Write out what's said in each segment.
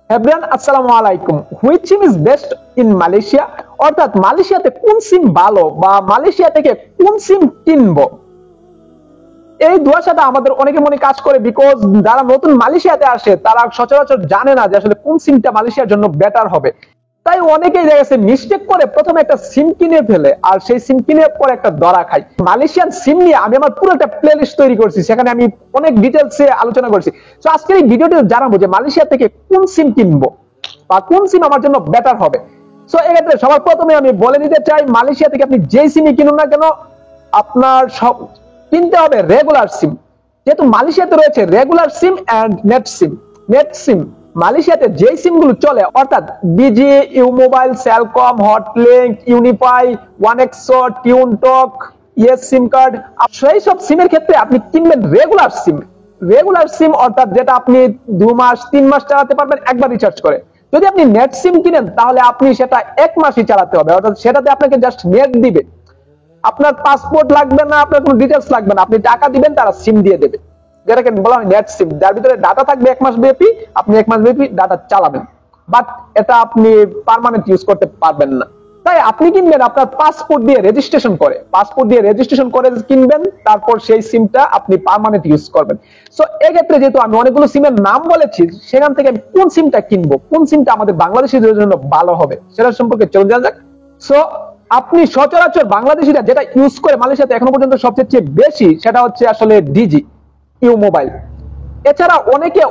Everyone আসসালামু আলাইকুম। Which SIM is best in Malaysia, অর্থাৎ মালয়েশিয়াতে কোন সিম ভালো বা মালয়েশিয়া থেকে কোন সিম কিনবো, এই দুয়াশাটা আমাদের অনেকে মনে কাজ করে। বিকজ যারা নতুন মালয়েশিয়াতে আসে তারা সচরাচর জানে না যে আসলে কোন সিমটা মালয়েশিয়ার জন্য বেটার হবে। তাই অনেকেই দেখা গেছে মিস্টেক করে প্রথমে একটা সিম কিনে ফেলে, আর সেই সিম কিনে পরে একটা ধরা খায়। মালয়েশিয়ান সিম নিয়ে আমি আমার পুরো একটা প্লেলিস্ট তৈরি করছি, সেখানে আমি অনেক ডিটেলসে আলোচনা করছি। তো আজকের এই ভিডিওটি জানাবো যে মালয়েশিয়া থেকে কোন সিম কিনবো বা কোন সিম আমার জন্য বেটার হবে। সো এক্ষেত্রে সবার প্রথমে আমি বলে দিতে চাই, মালয়েশিয়া থেকে আপনি যেই সিমই কিনুন না কেন, আপনার সব কিনতে হবে রেগুলার সিম। যেহেতু মালয়েশিয়াতে রয়েছে regular sim and net sim. Net sim মালয়েশিয়াতে যে সিম গুলো চলে, অর্থাৎ Digi, U Mobile, Celcom, Hotlink, Unifi, ONEXOX, Tune Talk, Yes sim card, সেই সব সিমের ক্ষেত্রে আপনি কিনবেন রেগুলার সিম। রেগুলার সিম অর্থাৎ যেটা আপনি 2 মাস 3 মাস চালাতে পারবেন একবার রিচার্জ করে। যদি আপনি নেট সিম কিনেন তাহলে আপনি সেটা 1 মাসই চালাতে হবে, অর্থাৎ সেটাতে আপনাকে জাস্ট নেট দিবে, আপনার পাসপোর্ট লাগবে না, আপনার কোনো ডিটেলস লাগবে না, আপনি টাকা দিবেন তারা সিম দিয়ে দেবে, যেটাকে বলা হয় নেট সিম, যার ভিতরে ডাটা থাকবে 1 মাস ব্যাপী। আপনি 1 মাস ব্যাপী ডাটা চালাবেন, বাট এটা আপনি পার্মানেন্ট ইউজ করতে পারবেন না। তাই আপনি কিনবেন আপনার পাসপোর্ট দিয়ে রেজিস্ট্রেশন করে, পাসপোর্ট দিয়ে রেজিস্ট্রেশন করে কিনবেন, তারপর সেই সিমটা আপনি পার্মানেন্ট ইউজ করবেন। সো এক্ষেত্রে যেহেতু আমি অনেকগুলো সিমের নাম বলেছি, সেখান থেকে আমি কোন সিমটা কিনবো, কোন সিমটা আমাদের বাংলাদেশিদের জন্য ভালো হবে সেটা সম্পর্কে চলে যাওয়া যাক। সো আপনি সচরাচর বাংলাদেশিরা যেটা ইউজ করে মালয়েশিয়াতে এখনো পর্যন্ত সবচেয়ে বেশি, সেটা হচ্ছে আসলে ডিজি, ইউ মোবাইল। এছাড়া অনেকে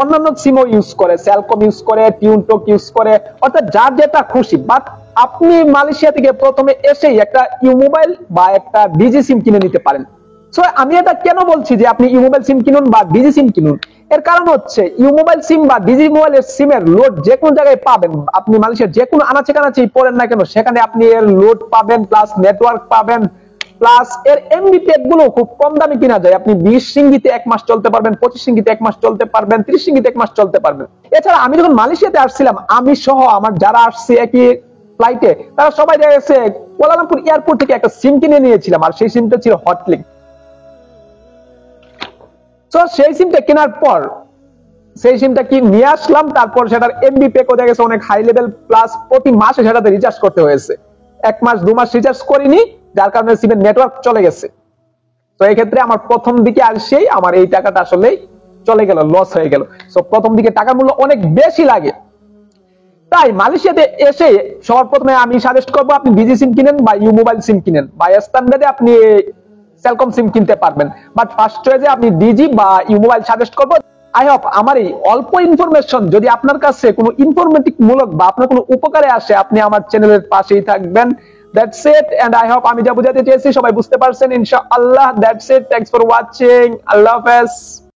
অন্যান্য সিমও ইউজ করে, সেলকম ইউজ করে, টিউনটক ইউজ করে, অর্থাৎ যার যেটা খুশি। বাট আপনি মালয়েশিয়া থেকে প্রথমে এসেই একটা ইউ মোবাইল বা একটা ডিজি সিম কিনে নিতে পারেন। সো আমি এটা কেন বলছি যে আপনি ইউ মোবাইল সিম কিনুন বা ডিজি সিম কিনুন, এর কারণ হচ্ছে ইউ মোবাইল সিম বা ডিজি মোবাইলের সিমের লোড যে কোনো জায়গায় পাবেন। আপনি মালয়েশিয়ার যে কোনো আনাচে কানাচে পড়েন না কেন, সেখানে আপনি এর লোড পাবেন, প্লাস নেটওয়ার্ক পাবেন, প্লাস এর এমবি প্যাক গুলো খুব কম দামে কিনা যায়। আপনি 20 রিঙ্গিতে 1 মাস চলতে পারবেন, 25 রিঙ্গিতে 1 মাস চলতে পারবেন, 30 রিঙ্গিতে 1 মাস চলতে পারবেন। এছাড়া আমি যখন মালয়েশিয়াতে আসছিলাম, আমি সহ আমার যারা আসছে একই ফ্লাইটে, তারা সবাই দেখা গেছে কুয়ালালামপুর এয়ারপোর্ট থেকে একটা সিম কিনে নিয়েছিলাম, আর সেই সিমটা ছিল হটলিংক। তো সেই সিমটা কেনার পর সেই সিমটা কি নিয়ে আসলাম, তারপর সেটার এমবি প্যাক দেখা গেছে অনেক হাই লেভেল, প্লাস প্রতি মাসে সেটাতে রিচার্জ করতে হয়েছে। 1 মাস 2 মাস রিচার্জ করিনি, যার কারণে সিমের নেটওয়ার্ক চলে গেছে। তো এই ক্ষেত্রে আমার প্রথম দিকে আসেই আমার এই টাকাটা আসলে চলে গেল, লস হয়ে গেল। তো প্রথম দিকে টাকার মূল্য অনেক বেশি লাগে। তাই মালয়েশিয়াতে এসে সবার প্রথমে আমি সাজেস্ট করবো আপনি ডিজি সিম কিনেন বা ইউ মোবাইল সিম কিনেন, বা স্ট্যান্ডার্ডে আপনি সেলকম সিম কিনতে পারবেন। বাট ফার্স্ট চয়েসে আপনি ডিজি বা ইউ মোবাইল সাজেস্ট করবো। আই হোপ আমার এই অল্প ইনফরমেশন যদি আপনার কাছে কোনো ইনফরমেটিভ মূলক বা আপনার কোনো উপকারে আসে, আপনি আমার চ্যানেলের পাশেই থাকবেন। That's it, and I hope আমি যা বুঝাতে চেয়েছি সবাই বুঝতে পারছেন ইনশাআল্লাহ। That's it, thanks for watching, আল্লাহ হাফেজ।